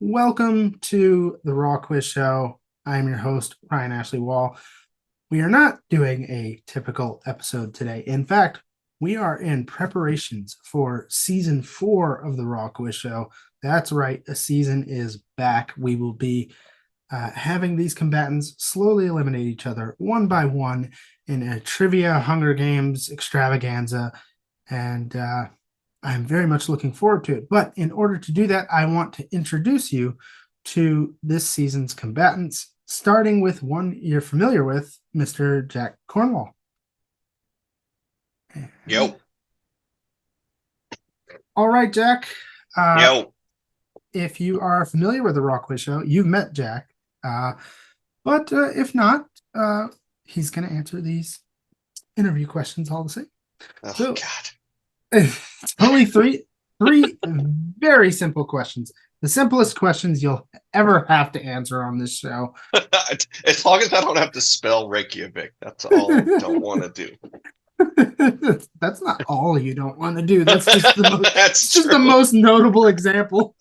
Welcome to the Raw Quiz Show. I am your host, Ryan Ashley Wall. We are not doing a typical episode today. In fact, we are in preparations for season 4 of the Raw Quiz Show. That's right, a season is back. We will be having these combatants slowly eliminate each other one by one in a trivia Hunger Games extravaganza. And I'm very much looking forward to it. But in order to do that, I want to introduce you to this season's combatants, starting with one you're familiar with, Mr. Jack Cornwall. Yo, All right, Jack. yo. If you are familiar with the Raw Quiz Show, you've met Jack. But if not, he's going to answer these interview questions all the same. Oh So God. it's only three very simple questions. The simplest questions you'll ever have to answer on this show. As long as I don't have to spell Reykjavik, that's all I don't want to do. That's not all you don't want to do. That's just the most, That's just the true. most notable example.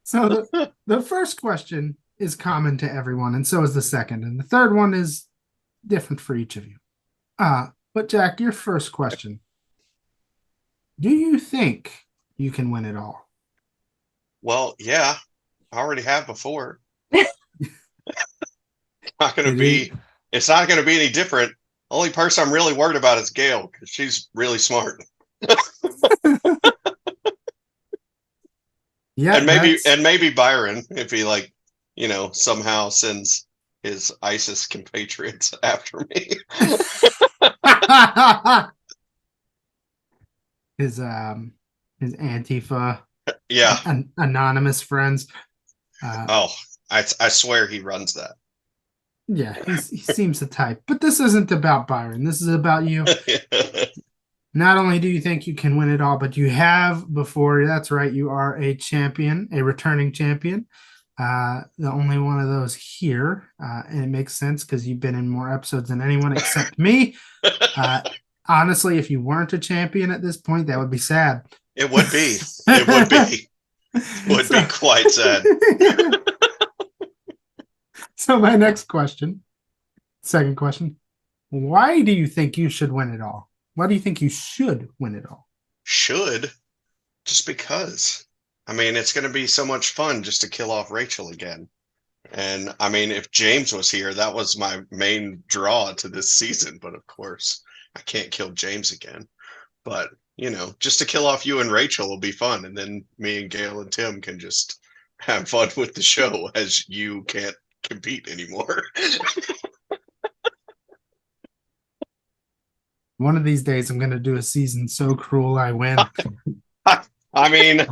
So the first question is common to everyone, and so is the second. And the third one is different for each of you. But Jack, your first question. Do you think you can win it all? Well, yeah, I already have before. Not gonna It is. be. It's not gonna be any different. Only person I'm really worried about is Gail because she's really smart, Yeah, and maybe that's and maybe Byron if he somehow sends his ISIS compatriots after me. his his Antifa Yeah. anonymous friends. Uh, Oh, I swear he runs that. yeah, he seems the type. But this isn't about Byron. This is about you. Not only do you think you can win it all, but you have before. That's right. You are a champion, a returning champion. The only one of those here. And it makes sense because you've been in more episodes than anyone except me. Uh, honestly, if you weren't a champion at this point, that would be sad. It would be. It would be. Would be so, quite sad. so my next question, second question, why do you think you should win it all? Why do you think you should win it all? Should, just because. I mean, it's going to be so much fun just to kill off Rachel again. And I mean, if James was here, that was my main draw to this season. But of course, I can't kill James again. But, just to kill off you and Rachel will be fun. And then me and Gail and Tim can just have fun with the show as you can't compete anymore. One of these days, I'm going to do a season so cruel I win. I mean,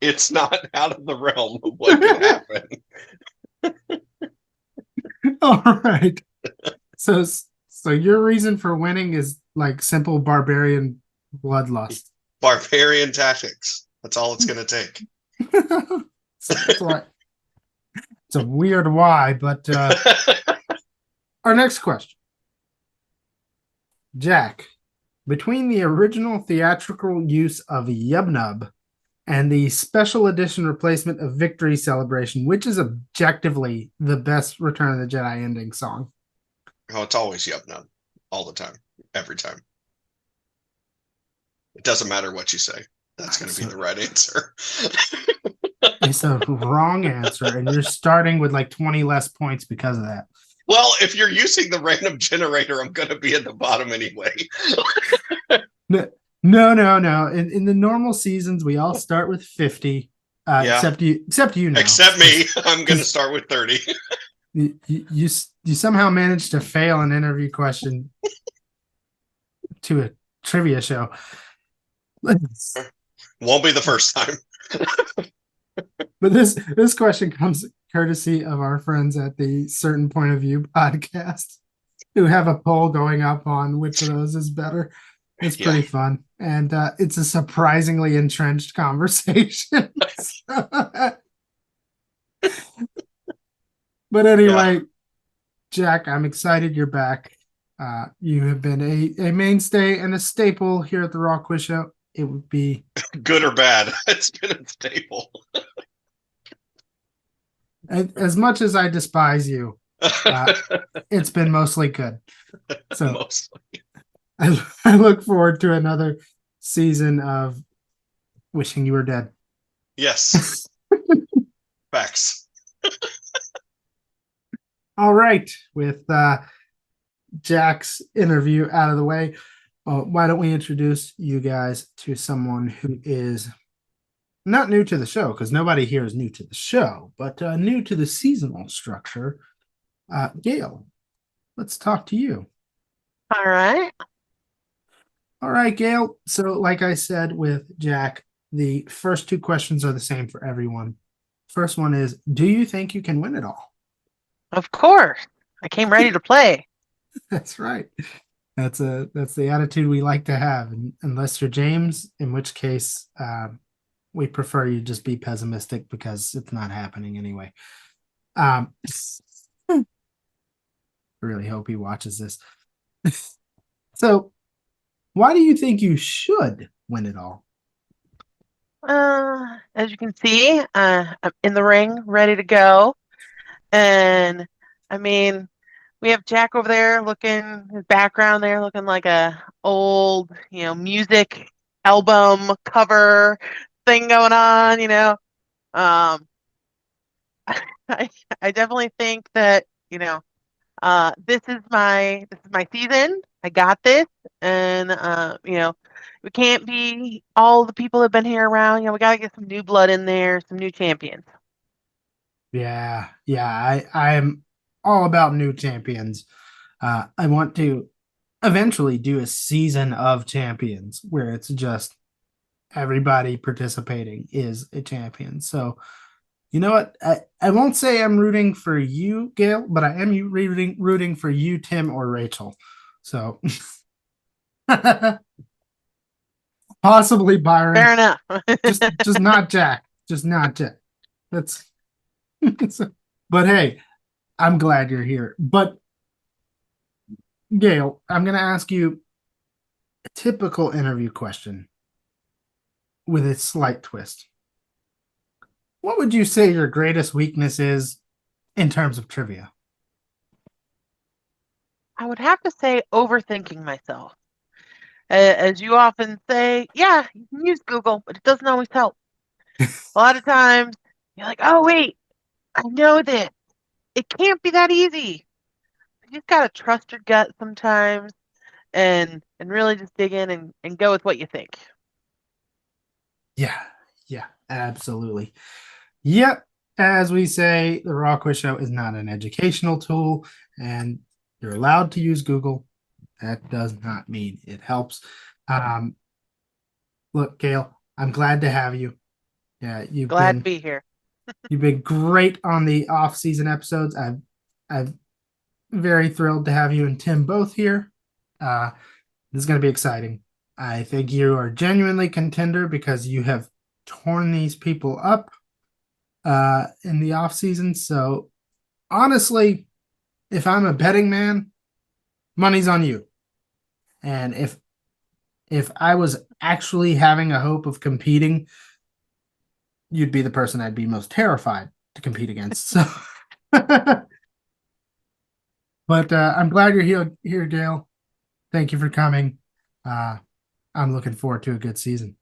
it's not out of the realm of what could happen. All right. So your reason for winning is like simple barbarian bloodlust. Barbarian tactics. That's all it's going to take. it's, like, it's a weird why, but our next question. Jack, between the original theatrical use of Yubnub and the special edition replacement of Victory Celebration, which is objectively the best Return of the Jedi ending song? Oh, it's always Yup Nub. All the time. Every time. It doesn't matter what you say. That's going to be the right answer. It's a wrong answer, and you're starting with like 20 less points because of that. Well, if you're using the random generator, I'm going to be at the bottom anyway. No. In the normal seasons, we all start with 50, Yeah. except you now. Except me. I'm going to start with 30. You somehow managed to fail an interview question to a trivia show. Won't be the first time. But this question comes courtesy of our friends at the Certain Point of View podcast, who have a poll going up on which of those is better. It's pretty fun, and it's a surprisingly entrenched conversation. But anyway, Jack, I'm excited you're back. You have been a mainstay and a staple here at the Raw Quiz Show. it would be Good or bad, it's been a staple. as much as I despise you. It's been mostly good. So Mostly. I look forward to another season of wishing you were dead. Yes. Facts. All right. With Jack's interview out of the way, why don't we introduce you guys to someone who is not new to the show, because nobody here is new to the show, but new to the seasonal structure. Gail, let's talk to you. All right. All right, Gail. So, like I said with Jack, the first two questions are the same for everyone. First one is, do you think you can win it all? Of course. I came ready to play. That's right. That's the attitude we like to have, unless you're James, in which case we prefer you just be pessimistic because it's not happening anyway. I really hope he watches this. So, why do you think you should win it all? As you can see, I'm in the ring, ready to go. And I mean, we have Jack over there looking, his background there looking like a old, music album cover thing going on, I definitely think that, this is my season. I got this. And we can't be all the people that have been here around. We gotta get some new blood in there, some new champions. Yeah, I'm all about new champions. I want to eventually do a season of champions where it's just everybody participating is a champion. So, you know what? I won't say I'm rooting for you, Gail, but I am rooting for you, Tim, or Rachel. So, possibly Byron. Fair enough. just not Jack. Just not Jack. That's. But hey, I'm glad you're here. But Gail, I'm going to ask you a typical interview question with a slight twist. What would you say your greatest weakness is in terms of trivia? I would have to say overthinking myself. As you often say, yeah, you can use Google, but it doesn't always help. A lot of times you're like, oh, wait, I know this. It can't be that easy. You just got to trust your gut sometimes and really just dig in and go with what you think. Yeah, absolutely. Yep. As we say, the Raw Quiz Show is not an educational tool, and you're allowed to use Google. That does not mean it helps. Look, Gail, I'm glad to have you. Yeah, Glad to be here. You've been great on the off-season episodes. I'm very thrilled to have you and Tim both here. This is going to be exciting. I think you are genuinely contender because you have torn these people up in the off-season. So honestly, if I'm a betting man, money's on you. And if I was actually having a hope of competing, you'd be the person I'd be most terrified to compete against. So, but I'm glad you're here, Gail. Thank you for coming. I'm looking forward to a good season.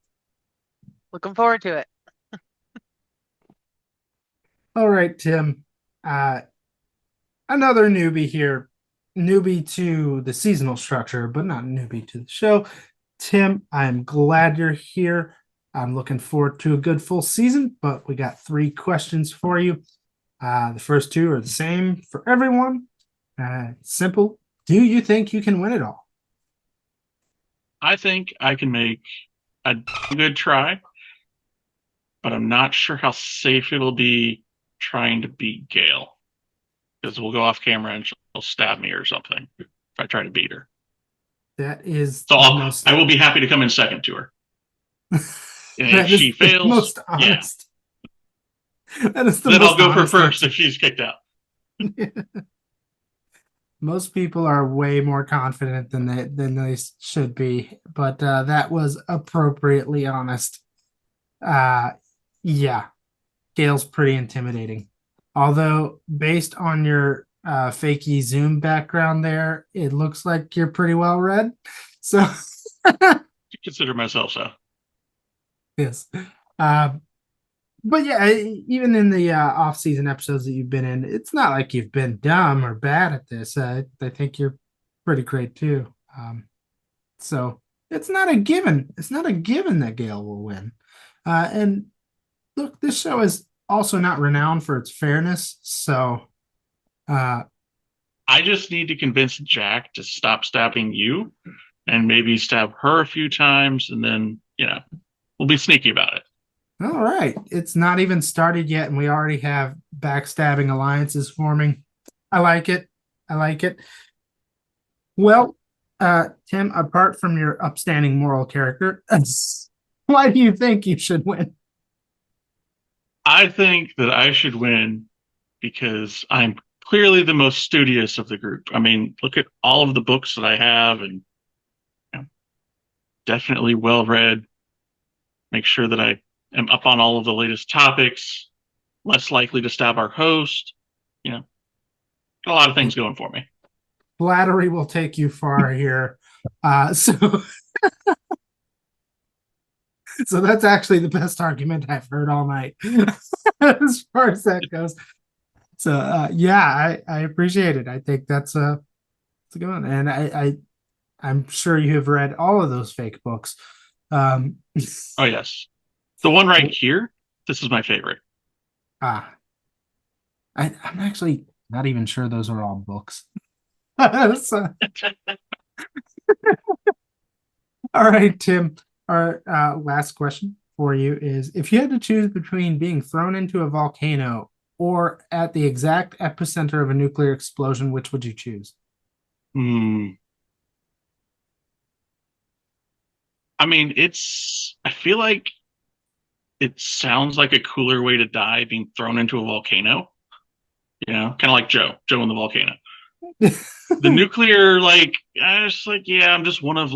Looking forward to it. All right, Tim. Another newbie here. Newbie to the seasonal structure, but not newbie to the show. Tim, I'm glad you're here. I'm looking forward to a good full season, but we got 3 questions for you. The first 2 are the same for everyone. Simple. Do you think you can win it all? I think I can make a good try, but I'm not sure how safe it'll be trying to beat Gail. Because we'll go off camera and she'll stab me or something if I try to beat her. That is so I will be happy to come in second to her. And if she fails, most honest. Yeah. That is then I'll go for first if she's kicked out. Most people are way more confident than they should be, but that was appropriately honest. Yeah, Gail's pretty intimidating. Although, based on your fakey Zoom background there, it looks like you're pretty well read. So, Consider myself so. yes. But yeah, even in the off-season episodes that you've been in, it's not like you've been dumb or bad at this. I think you're pretty great too. So it's not a given. It's not a given that Gail will win. And look, this show is also not renowned for its fairness. So I just need to convince Jack to stop stabbing you and maybe stab her a few times, and then, we'll be sneaky about it. all right, it's not even started yet, and we already have backstabbing alliances forming. I like it. I like it. Well, Tim, apart from your upstanding moral character, why do you think you should win? I think that I should win because I'm clearly the most studious of the group. I mean, look at all of the books that I have, and definitely well read. Make sure that I am up on all of the latest topics, less likely to stab our host. Got a lot of things going for me. Flattery will take you far here. So that's actually the best argument I've heard all night as far as that goes. So yeah, I appreciate it. I think that's a good one. And I'm sure you have read all of those fake books. Oh yes. The one right here, this is my favorite. I'm actually not even sure those are all books. So, all right, Tim. Our last question for you is: if you had to choose between being thrown into a volcano or at the exact epicenter of a nuclear explosion, which would you choose? I mean, I feel like it sounds like a cooler way to die, being thrown into a volcano. Kind of like Joe in the volcano. The nuclear, I'm just one of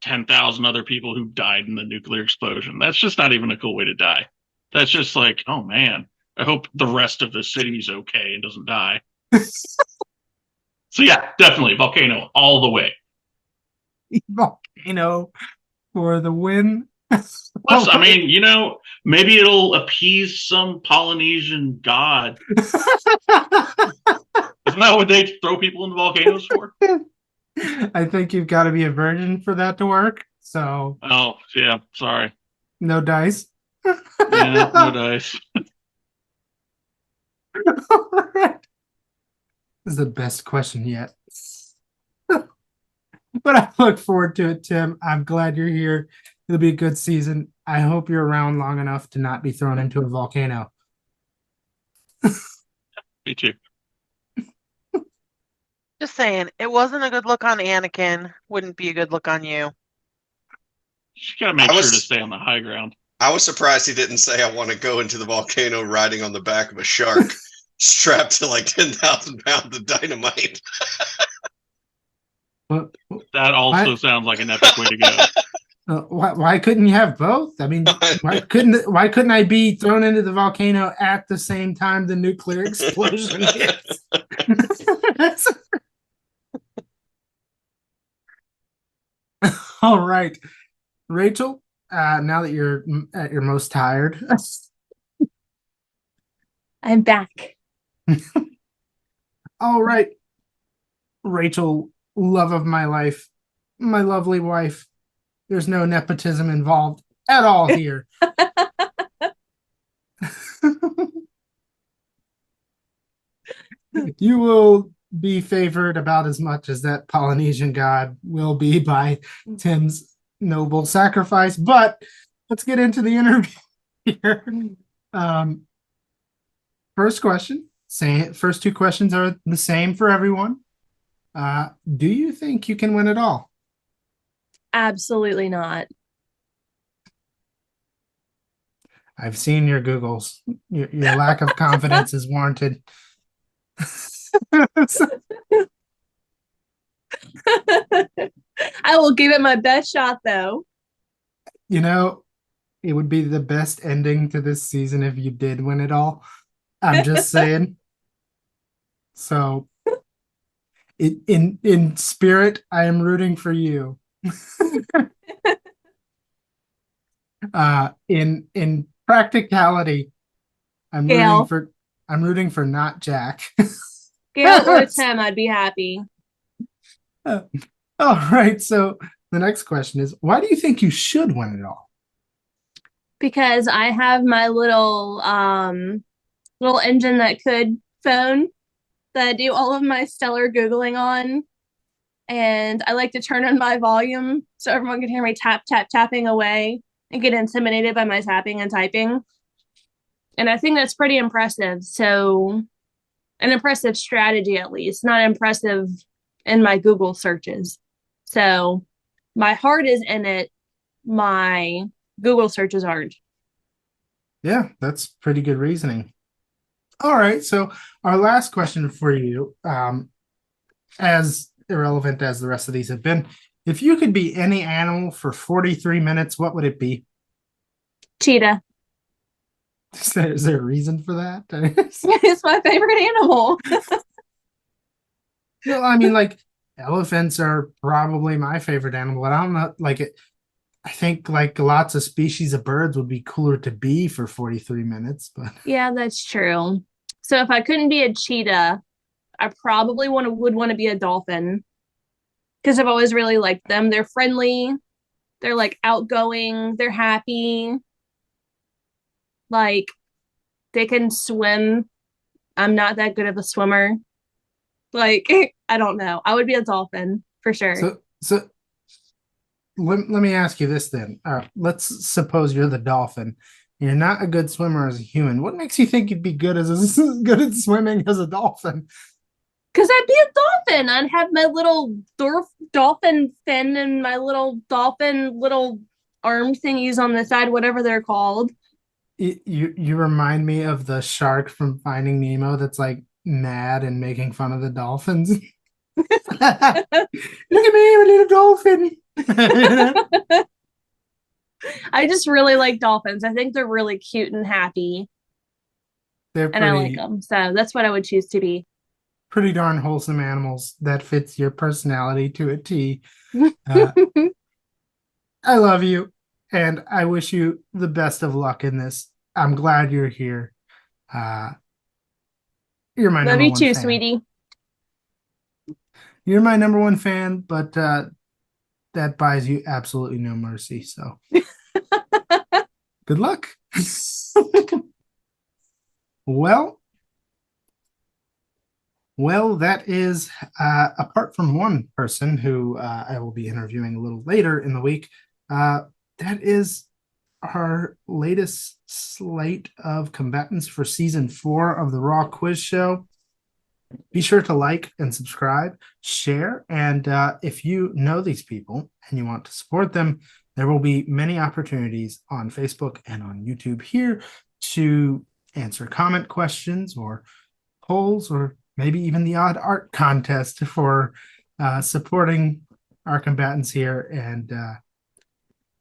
10,000 other people who died in the nuclear explosion. That's just not even a cool way to die. That's just like, oh man, I hope the rest of the city's okay and doesn't die. So yeah, definitely volcano all the way. Volcano for the win. Plus, I mean, maybe it'll appease some Polynesian god. Isn't that what they throw people into volcanoes for? I think you've got to be a virgin for that to work. So. Oh, yeah. Sorry. No dice. Yeah, no dice. All right. This is the best question yet. But I look forward to it, Tim. I'm glad you're here. It'll be a good season. I hope you're around long enough to not be thrown into a volcano. Me too. Just saying, it wasn't a good look on Anakin. Wouldn't be a good look on you. You gotta make sure to stay on the high ground. I was surprised he didn't say I want to go into the volcano riding on the back of a shark, strapped to 10,000 pounds of dynamite. That also sounds like an epic way to go. Why couldn't you have both? I mean, why couldn't I be thrown into the volcano at the same time the nuclear explosion hits? All right, Rachel. Now that you're at your most tired, I'm back. All right, Rachel, love of my life, my lovely wife. There's no nepotism involved at all here. You will be favored about as much as that Polynesian god will be by Tim's noble sacrifice. But let's get into the interview here. First question. First two questions are the same for everyone. Do you think you can win it all? Absolutely not. I've seen your Googles. Your lack of confidence is warranted. I will give it my best shot, though. You know, it would be the best ending to this season if you did win it all. I'm just saying. So, in spirit, I am rooting for you. In practicality, Gail. I'm rooting for not Jack. Gail or Tim, I'd be happy. All right. So the next question is, why do you think you should win it all? Because I have my little engine that could phone that I do all of my stellar Googling on. And I like to turn on my volume so everyone can hear me tapping away and get intimidated by my tapping and typing. And I think that's pretty impressive. So an impressive strategy, at least, not impressive in my Google searches. So my heart is in it. My Google searches aren't. Yeah, that's pretty good reasoning. All right. So our last question for you, as irrelevant as the rest of these have been, if you could be any animal for 43 minutes, what would it be? Cheetah. Is there a reason for that? It's my favorite animal. I mean, like, elephants are probably my favorite animal, but I don't know, like it. I think like lots of species of birds would be cooler to be for 43 minutes, but Yeah, that's true. So if I couldn't be a cheetah, I probably would want to be a dolphin because I've always really liked them. They're friendly. They're like outgoing. They're happy. Like they can swim. I'm not that good of a swimmer. Like I don't know. I would be a dolphin for sure. So let me ask you this then. Let's suppose you're the dolphin. You're not a good swimmer as a human. What makes you think you'd be good as good at swimming as a dolphin? Because I'd be a dolphin. I'd have my little dolphin fin and my little dolphin little arm thingies on the side, whatever they're called. You remind me of the shark from Finding Nemo that's like mad and making fun of the dolphins. Look at me, I'm a little dolphin. I just really like dolphins. I think they're really cute and happy. And I like them. So that's what I would choose to be. Pretty darn wholesome animals that fits your personality to a T. I love you, and I wish you the best of luck in this. I'm glad you're here. You're my love number you one too, fan. sweetie. You're my number one fan, but that buys you absolutely no mercy. So good luck. Well, that is apart from one person who I will be interviewing a little later in the week. That is our latest slate of combatants for season 4 of the Raw Quiz Show. Be sure to like and subscribe, share, and if you know these people and you want to support them, there will be many opportunities on Facebook and on YouTube here to answer comment questions or polls or maybe even the odd art contest for supporting our combatants here and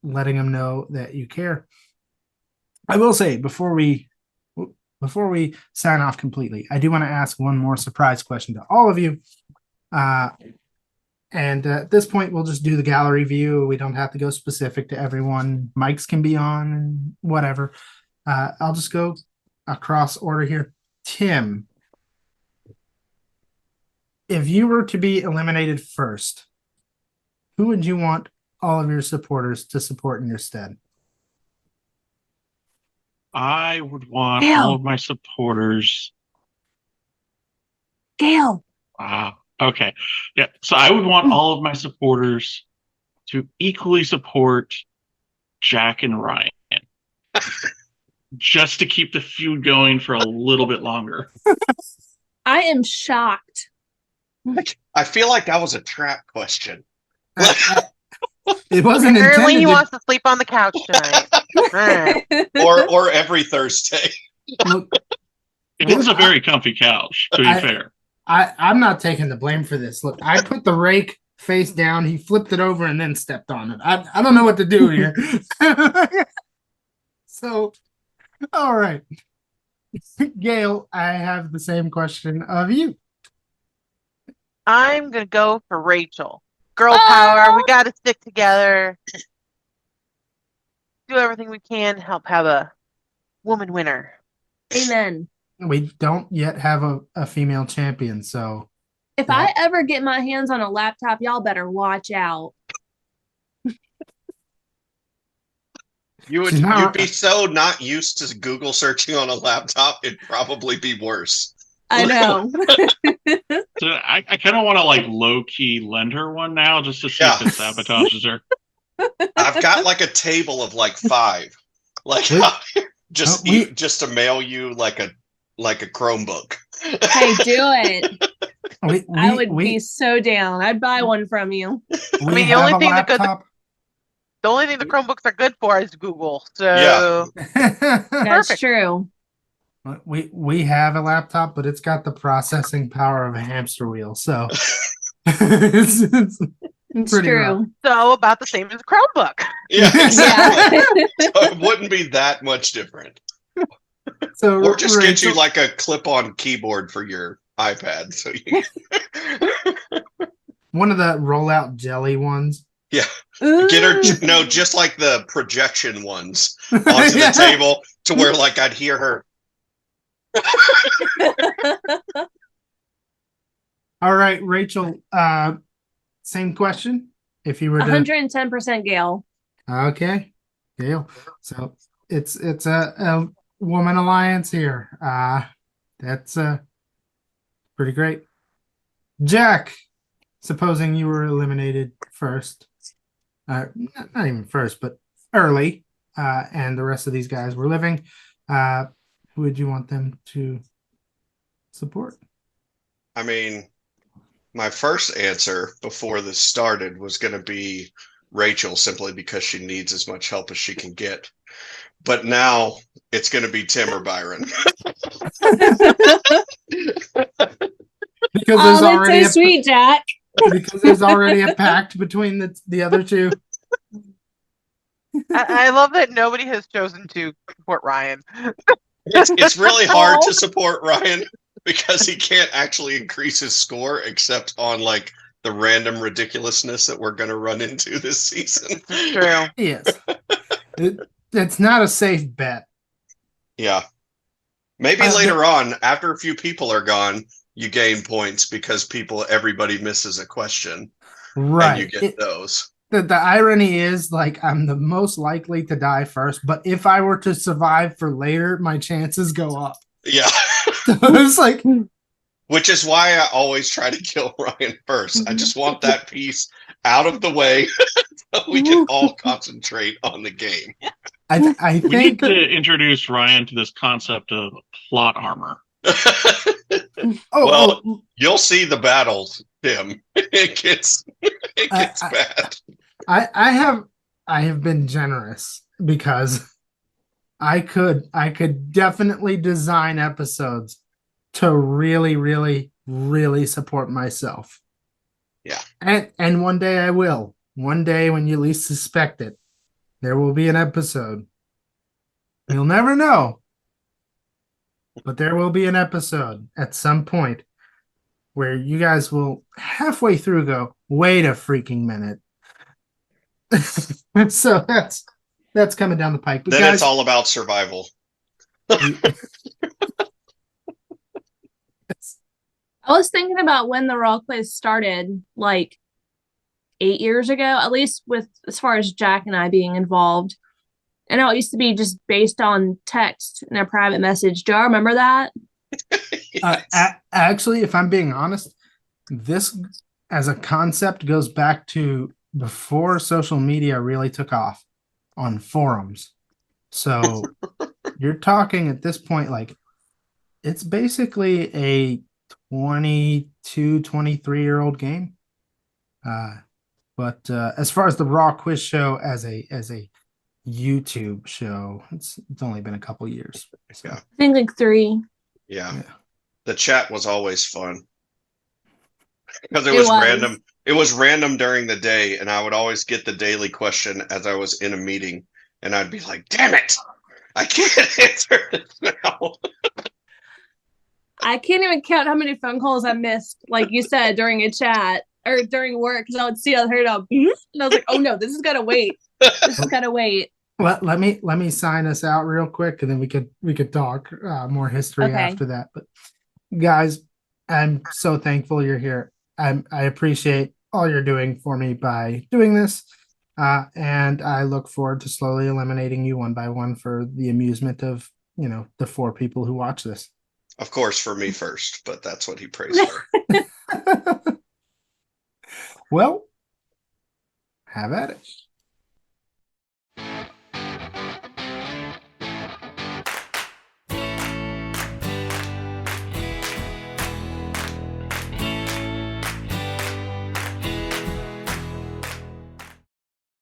letting them know that you care. I will say before we sign off completely, I do want to ask one more surprise question to all of you. And at this point, we'll just do the gallery view. We don't have to go specific to everyone. Mics can be on and whatever. I'll just go across order here. Tim, if you were to be eliminated first, who would you want all of your supporters to support in your stead? I would want Gail. all of my supporters. Gail. Wow. Okay. Yeah. So I would want all of my supporters to equally support Jack and Ryan. Just to keep the feud going for a little bit longer. I am shocked. I feel like that was a trap question. It wasn't Apparently, intended he to- wants to sleep on the couch tonight. All right. or every Thursday. Look, It is a very comfy couch, to be fair. I'm not taking the blame for this. Look, I put the rake face down. He flipped it over and then stepped on it. I don't know what to do here. So, all right. Gail, I have the same question of you. I'm gonna go for Rachel. Girl power. We got to stick together. Do everything we can to help have a woman winner. Amen. We don't yet have a female champion, so If I ever get my hands on a laptop, y'all better watch out. You'd be so not used to Google searching on a laptop, it'd probably be worse. I know. So I kind of want to like low key lend her one now just to see if it sabotages her. I've got like a table of like 5, like just to mail you like a Chromebook. Hey, do it. I would be so down. I'd buy one from you. I mean, the only thing the Chromebooks are good for is Google. So that's true. We have a laptop, but it's got the processing power of a hamster wheel. So it's true. rough. So about the same as a Chromebook. Yeah, exactly. So it wouldn't be that much different. So or just get you like a clip-on keyboard for your iPad. So one of the rollout jelly ones. Yeah. Get her just like the projection ones onto the table to where like I'd hear her. All right, Rachel, same question. If you were 110% Gail. Okay. Gail. So it's a woman alliance here. That's pretty great. Jack, supposing you were eliminated first. Not even first, but early, and the rest of these guys were living. Who would you want them to support? I mean, my first answer before this started was going to be Rachel, simply because she needs as much help as she can get. But now it's going to be Tim or Byron. Because there's already so sweet, Jack. Because there's already a pact between the other two. I love that nobody has chosen to support Ryan. It's really hard to support Ryan because he can't actually increase his score except on like the random ridiculousness that we're going to run into this season. True. Yes. It's not a safe bet. Yeah. Maybe later on, after a few people are gone, you gain points because everybody misses a question. Right. And you get those. The irony is, like, I'm the most likely to die first, but if I were to survive for later, my chances go up. Yeah. So it's like, which is why I always try to kill Ryan first. I just want that piece out of the way so we can all concentrate on the game. I think we need to introduce Ryan to this concept of plot armor. You'll see the battles, Tim. It gets bad. I have been generous because I could definitely design episodes to really, really, really support myself. Yeah. And one day I will. One day when you least suspect it, there will be an episode. You'll never know. But there will be an episode at some point where you guys will halfway through go, wait a freaking minute. So that's coming down the pike. But then guys, it's all about survival. I was thinking about when the Raw Quiz started, like 8 years ago, at least with as far as Jack and I being involved. I know it used to be just based on text in a private message. Do you remember that? Yes. Actually, if I'm being honest, this as a concept goes back to before social media really took off on forums. So you're talking at this point, like it's basically a 22, 23-year-old game. But as far as the Raw Quiz Show as a YouTube show, it's only been a couple years. So. Yeah. I think like 3. Yeah. The chat was always fun because it was random It was random during the day, and I would always get the daily question as I was in a meeting, and I'd be like, "Damn it, I can't answer this now." I can't even count how many phone calls I missed, like you said, during a chat or during work, because I would see I heard a and I was like, oh no, this has got to wait. This has got to wait. Let me sign us out real quick, and then we could talk more history Okay. after that. But guys, I'm so thankful you're here. I appreciate all you're doing for me by doing this, and I look forward to slowly eliminating you one by one for the amusement of the 4 people who watch this. Of course, for me first, but that's what he prays for. Well, have at it.